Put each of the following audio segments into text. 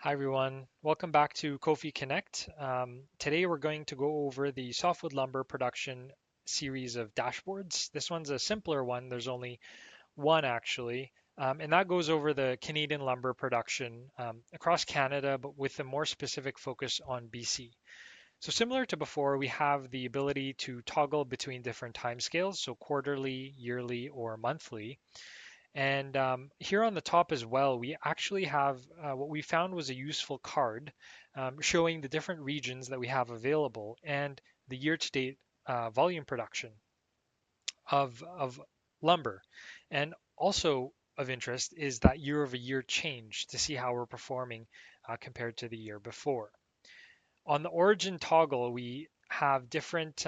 Hi everyone, welcome back to Kofi Connect. Today we're going to go over the softwood lumber production series of dashboards. This one's a simpler one, there's only one actually, and that goes over the Canadian lumber production across Canada, but with a more specific focus on BC. So similar to before, we have the ability to toggle between different timescales, so quarterly, yearly, or monthly. And here on the top as well, we actually have what we found was a useful card showing the different regions that we have available and the year-to-date volume production of lumber. And also of interest is that year-over-year change to see how we're performing compared to the year before. On the origin toggle, we have different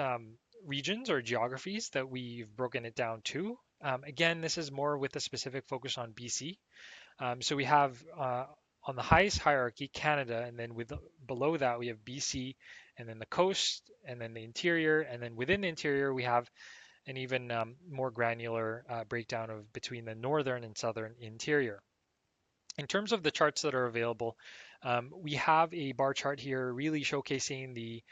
regions or geographies that we've broken it down to. Again, this is more with a specific focus on BC. So we have on the highest hierarchy Canada, and then below that we have BC, and then the coast, and then the interior, and then within the interior we have an even more granular breakdown of between the northern and southern interior. In terms of the charts that are available, we have a bar chart here really showcasing the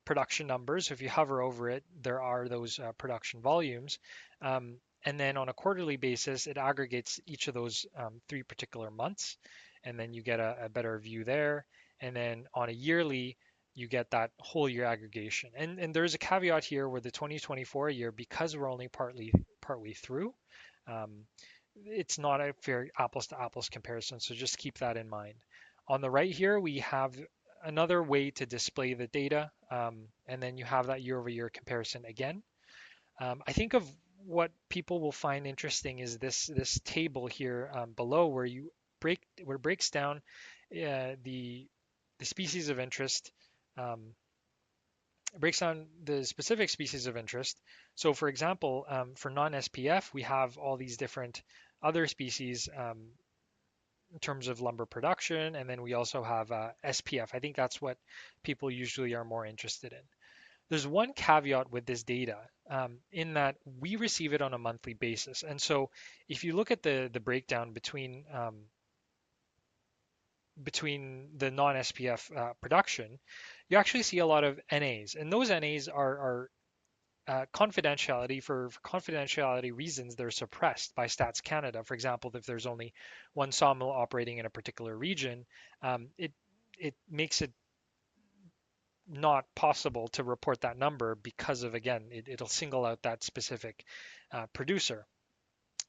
production numbers. So if you hover over it, there are those production volumes. And then on a quarterly basis, it aggregates each of those three particular months, and then you get a better view there. And then on a yearly, you get that whole year aggregation. And there's a caveat here where the 2024 year, because we're only partly through, um, it's not a fair apples to apples comparison, so just keep that in mind. On the right here, we have another way to display the data, and then you have that year over year comparison again. I think of what people will find interesting is this table here below where it breaks down the species of interest, um, it breaks down the specific species of interest. So, for example, for non-SPF, we have all these different other species in terms of lumber production, and then we also have SPF. I think that's what people usually are more interested in. There's one caveat with this data in that we receive it on a monthly basis, and so if you look at the breakdown between the non-SPF production, you actually see a lot of NAs, and those NAs are confidentiality for confidentiality reasons. They're suppressed by Stats Canada. For example, if there's only one sawmill operating in a particular region, it makes it not possible to report that number because of, again, it'll single out that specific producer.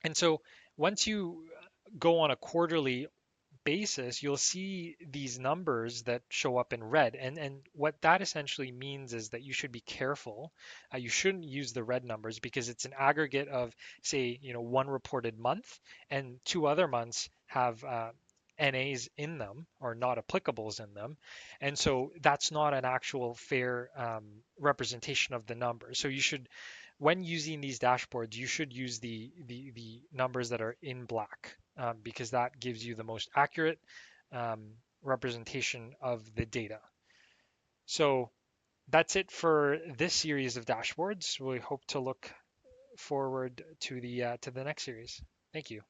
And so once you go on a quarterly basis, you'll see these numbers that show up in red. And what that essentially means is that you should be careful. You shouldn't use the red numbers because it's an aggregate of, say, one reported month, and two other months have NAs in them or not applicables in them. And so that's not an actual fair representation of the numbers. So you should, when using these dashboards, you should use the numbers that are in black because that gives you the most accurate um, representation of the data. So that's it for this series of dashboards. We hope to look forward to the next series. Thank you.